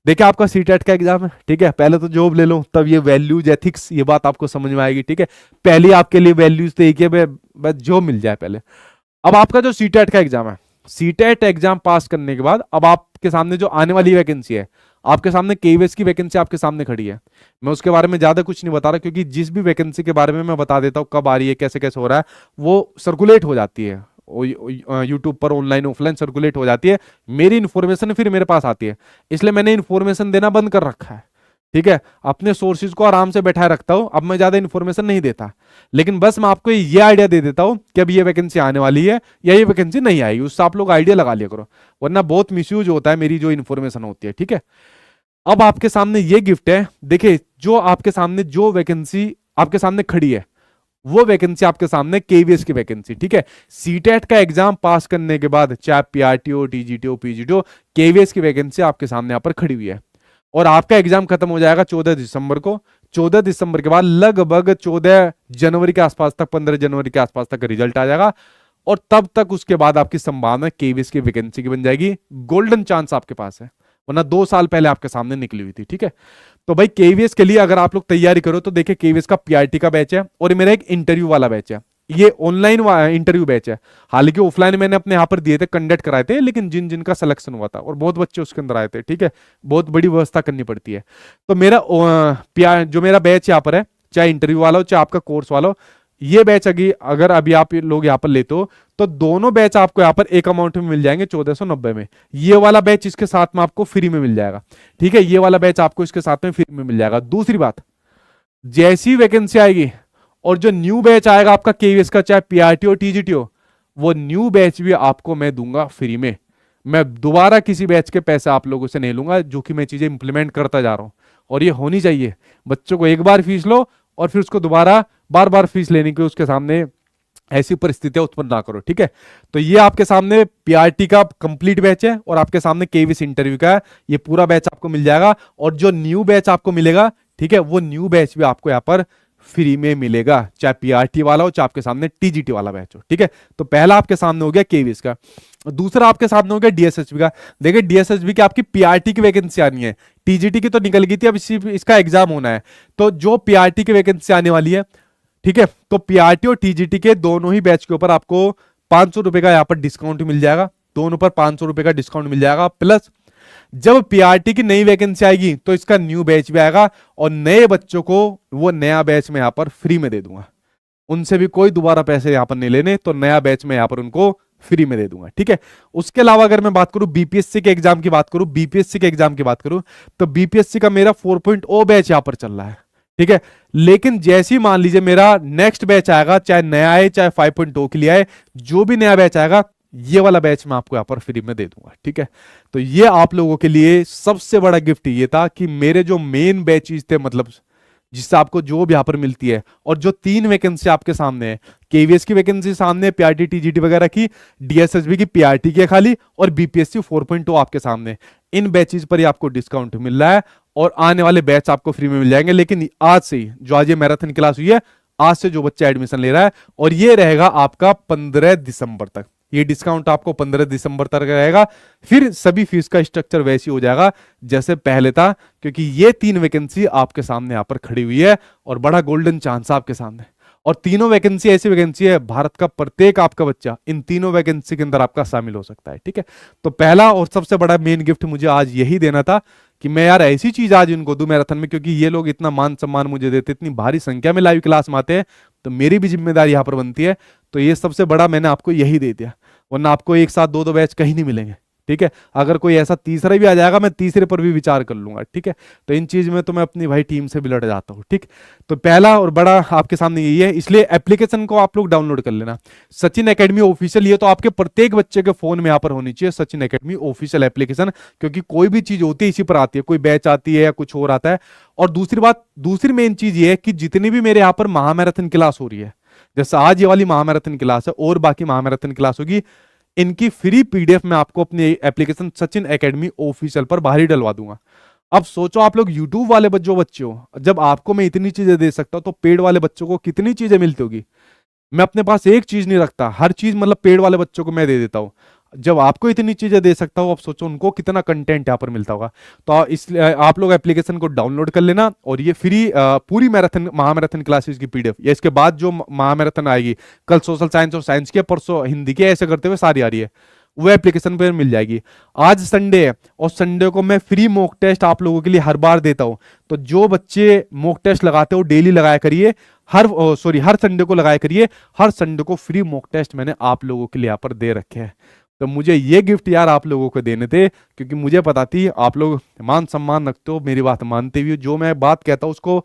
देखिए आपका सीटेट का एग्जाम है, ठीक है, पहले तो जॉब ले लो, तब ये वैल्यूज एथिक्स ये बात आपको समझ में आएगी, ठीक है। पहले आपके लिए वैल्यूज तो एक है, बस जॉब मिल जाए पहले। अब आपका जो सीटेट का एग्जाम है, सीटेट एग्जाम पास करने के बाद अब आपके सामने जो आने वाली वैकेंसी है, आपके सामने केवीएस की वैकेंसी आपके सामने खड़ी है। मैं उसके बारे में ज्यादा कुछ नहीं बता रहा, क्योंकि जिस भी वैकेंसी के बारे में मैं बता देता हूँ कब आ रही है कैसे कैसे हो रहा है, वो सर्कुलेट हो जाती है, यूट्यूब पर ऑनलाइन ऑफलाइन सर्कुलेट हो जाती है। मेरी इन्फॉर्मेशन फिर मेरे पास आती है, इसलिए मैंने इन्फॉर्मेशन देना बंद कर रखा है, ठीक है। अपने सोर्सेज को आराम से बैठाए रखता हूं, अब मैं ज्यादा इन्फॉर्मेशन नहीं देता, लेकिन बस मैं आपको ये आइडिया दे देता हूं कि अब ये वैकेंसी आने वाली है या ये वैकेंसी नहीं आएगी, उससे आप लोग आइडिया लगा लिया करो, वरना बहुत मिसयूज होता है मेरी जो इन्फॉर्मेशन होती है, ठीक है। अब आपके सामने ये गिफ्ट है, देखिए जो आपके सामने जो वैकेंसी आपके सामने खड़ी है, वो वैकेंसी आपके सामने केवीएस की वैकेंसी, ठीक है। सीटेट का एग्जाम पास करने के बाद चाहे पीआरटी हो, टीजीटी हो, पीजीटी हो, केवीएस की वैकेंसी आपके सामने यहाँ पर खड़ी हुई है। और आपका एग्जाम खत्म हो जाएगा 14 दिसंबर को। 14 दिसंबर के बाद लगभग 14 जनवरी के आसपास तक, 15 जनवरी के आसपास तक रिजल्ट आ जाएगा, और तब तक उसके बाद आपकी संभावना केवीएस की वैकेंसी की बन जाएगी। गोल्डन चांस आपके पास है, वरना 2 साल पहले आपके सामने निकली हुई थी, ठीक है। तो भाई केवीएस के लिए अगर आप लोग तैयारी करो तो देखिए केवीएस का पीआरटी का बैच है, और मेरा एक इंटरव्यू वाला बैच है, ये ऑनलाइन इंटरव्यू बैच है। हालांकि ऑफलाइन मैंने अपने यहाँ पर दिए थे, कंडक्ट कराए थे, लेकिन जिन जिनका सिलेक्शन हुआ था और बहुत बच्चे उसके अंदर आए थे, ठीक है, बहुत बड़ी व्यवस्था करनी पड़ती है। तो मेरा जो मेरा बैच यहाँ पर है, चाहे इंटरव्यू वाला हो चाहे आपका कोर्स वाला हो, ये बैच अगर अभी आप लोग यहाँ पर लेते हो तो दोनों बैच आपको यहाँ पर एक अमाउंट में मिल जाएंगे 1490 में। ये वाला बैच इसके साथ में आपको फ्री में मिल जाएगा, ठीक है, ये वाला बैच आपको इसके साथ में फ्री में मिल जाएगा। दूसरी बात, जैसी वैकेंसी आएगी और जो न्यू बैच आएगा आपका केवीएस का, चाहे पीआरटी हो टीजीटी हो, वो न्यू बैच भी आपको मैं दूंगा फ्री में। मैं दोबारा किसी बैच के पैसे आप लोगों से नहीं लूंगा, जो कि मैं चीजें इंप्लीमेंट करता जा रहा हूं, और ये होनी चाहिए। बच्चों को एक बार फीस लो और फिर उसको दोबारा बार बार फीस लेने की उसके सामने ऐसी परिस्थितियां उत्पन्न ना करो, ठीक है। तो ये आपके सामने पीआरटी का कंप्लीट बैच है और आपके सामने केवीएस इंटरव्यू का है, ये पूरा बैच आपको मिल जाएगा। और जो न्यू बैच आपको मिलेगा, ठीक है, वो न्यू बैच भी आपको यहाँ पर फ्री में मिलेगा, चाहे पीआरटी वाला हो चाहे आपके सामने टीजीटी वाला बैच हो, ठीक है। तो पहला आपके सामने हो गया केवीएस का, दूसरा आपके सामने हो गया डीएसएचबी का। देखिए डीएसएचबी की आपकी पीआरटी की वैकेंसी आनी है, टीजीटी की तो निकल गई थी, अब इसका एग्जाम होना है। तो जो पीआरटी की वैकेंसी आने वाली है, ठीक है, तो पीआरटी और टीजीटी के दोनों ही बैच के ऊपर आपको 500 रुपए का यहाँ पर डिस्काउंट मिल जाएगा, दोनों पर 500 रुपए का डिस्काउंट मिल जाएगा। प्लस जब पीआरटी की नई वैकेंसी आएगी तो इसका न्यू बैच भी आएगा, और नए बच्चों को वो नया बैच में यहाँ पर फ्री में दे दूंगा, उनसे भी कोई दोबारा पैसे यहाँ पर नहीं लेने, तो नया बैच में यहाँ पर उनको फ्री में दे दूंगा, ठीक है। उसके अलावा अगर मैं बात करूं बीपीएससी के एग्जाम की बात करूं, बीपीएससी के एग्जाम की बात करूं, तो बीपीएससी का मेरा 4.0 बैच यहां पर चल रहा है, ठीक है। लेकिन जैसे ही मान लीजिए मेरा नेक्स्ट बैच आएगा, चाहे नया आए चाहे 5.0 के लिए आए, जो भी नया बैच आएगा, ये वाला बैच मैं आपको यहां पर फ्री में दे दूंगा, ठीक है। तो ये आप लोगों के लिए सबसे बड़ा गिफ्ट ये था कि मेरे जो मेन बैचेस थे, मतलब जिससे आपको जॉब यहां पर मिलती है, और जो 3 वैकेंसी आपके सामने है, केवीएस की वैकेंसी सामने, पीआरटी टीजीटी वगैरह की, डीएसएसबी की पीआरटी की खाली, और बीपीएससी 4.0 आपके सामने, इन बैचेस पर ही आपको डिस्काउंट मिल रहा है, और आने वाले बैच आपको फ्री में मिल जाएंगे। लेकिन आज से ही, जो आज ये मैराथन क्लास हुई है, आज से जो बच्चा एडमिशन ले रहा है, और ये रहेगा आपका 15 दिसंबर तक, ये डिस्काउंट आपको 15 दिसंबर तक रहेगा। फिर सभी फीस का स्ट्रक्चर वैसे ही हो जाएगा जैसे पहले था, क्योंकि ये 3 वैकेंसी आपके सामने यहां पर खड़ी हुई है, और बड़ा गोल्डन चांस आपके सामने। और तीनों वैकेंसी ऐसी वैकेंसी है, भारत का प्रत्येक आपका बच्चा इन तीनों वैकेंसी के अंदर आपका शामिल हो सकता है, ठीक है। तो पहला और सबसे बड़ा मेन गिफ्ट मुझे आज यही देना था कि मैं यार ऐसी चीज आज इनको दूं मैराथन में, क्योंकि ये लोग इतना मान सम्मान मुझे देते, इतनी भारी संख्या में लाइव क्लास में आते हैं, तो मेरी भी जिम्मेदारी यहां पर बनती है। तो ये सबसे बड़ा मैंने आपको यही दे दिया, वरना आपको एक साथ 2-2 बैच कहीं नहीं मिलेंगे, ठीक है। अगर कोई ऐसा तीसरा भी आ जाएगा, मैं तीसरे पर भी विचार कर लूंगा, ठीक है। तो इन चीज में तो मैं अपनी भाई टीम से भी लड़ जाता हूँ, ठीक। तो पहला और बड़ा आपके सामने यही है, इसलिए एप्लीकेशन को आप लोग डाउनलोड कर लेना, सचिन एकेडमी ऑफिशियल। ये तो आपके प्रत्येक बच्चे के फोन में यहाँ पर होनी चाहिए सचिन एकेडमी ऑफिशियल एप्लीकेशन, क्योंकि कोई भी चीज होती है इसी पर आती है, कोई बैच आती है या कुछ और आता है। और दूसरी बात, दूसरी मेन चीज ये है कि जितनी भी मेरे यहाँ पर महामैराथन क्लास हो रही है, जैसे आज ये वाली महामैराथन क्लास है और बाकी महामैराथन क्लास होगी, इनकी फ्री पीडीएफ मैं आपको अपनी एप्लीकेशन सचिन एकेडमी ऑफिशियल पर बाहर ही डलवा दूंगा। अब सोचो आप लोग यूट्यूब वाले जो बच्चे हो, जब आपको मैं इतनी चीजें दे सकता हूं, तो पेड वाले बच्चों को कितनी चीजें मिलती होगी। मैं अपने पास एक चीज नहीं रखता, हर चीज मतलब पेड वाले बच्चों को मैं दे देता हूं। जब आपको इतनी चीजें दे सकता हो, आप सोचो उनको कितना कंटेंट यहाँ पर मिलता होगा। तो इसलिए आप लोग एप्लीकेशन को डाउनलोड कर लेना, और ये फ्री पूरी मैराथन महामैराथन क्लासेस की पीडीएफ, या इसके बाद जो महामैराथन आएगी, कल सोशल साइंस और साइंस की, परसों हिंदी के, ऐसे करते हुए सारी आ रही है, वो एप्लीकेशन पर मिल जाएगी। आज संडे है, और संडे को मैं फ्री मॉक टेस्ट आप लोगों के लिए हर बार देता हूं। तो जो बच्चे मॉक टेस्ट लगाते हो डेली लगाया करिए, हर संडे को लगाया करिए। हर संडे को फ्री मॉक टेस्ट मैंने आप लोगों के लिए यहाँ पर दे रखे हैं। तो मुझे ये गिफ्ट यार आप लोगों को देने थे, क्योंकि मुझे पता थी आप लोग मान सम्मान रखते हो, मेरी बात मानते भी हो, जो मैं बात कहता हूँ उसको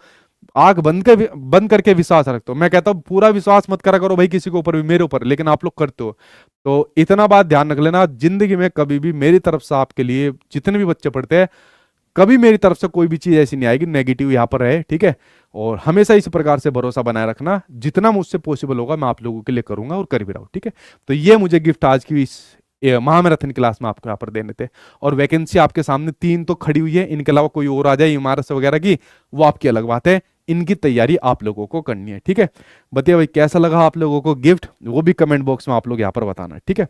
आंख बंद करके विश्वास रखते हो। मैं कहता हूँ पूरा विश्वास मत करा करो भाई किसी के ऊपर भी, मेरे ऊपर, लेकिन आप लोग करते हो। तो इतना बात ध्यान रख लेना, जिंदगी में कभी भी मेरी तरफ से आपके लिए जितने भी बच्चे पढ़ते हैं, कभी मेरी तरफ से कोई भी चीज ऐसी नहीं आएगी नेगेटिव यहाँ पर रहे, ठीक है। और हमेशा इस प्रकार से भरोसा बनाए रखना, जितना मुझसे पॉसिबल होगा मैं आप लोगों के लिए करूंगा और कर भी रहा हूँ, ठीक है। तो ये मुझे गिफ्ट आज की इस महामैराथन क्लास में आपको यहाँ पर देने थे। और वैकेंसी आपके सामने 3 तो खड़ी हुई है, इनके अलावा कोई और आ जाए इमारत वगैरह की, वो आपकी अलग बात है, इनकी तैयारी आप लोगों को करनी है, ठीक है। बताइए भाई कैसा लगा आप लोगों को गिफ्ट, वो भी कमेंट बॉक्स में आप लोग यहाँ पर बताना, ठीक है।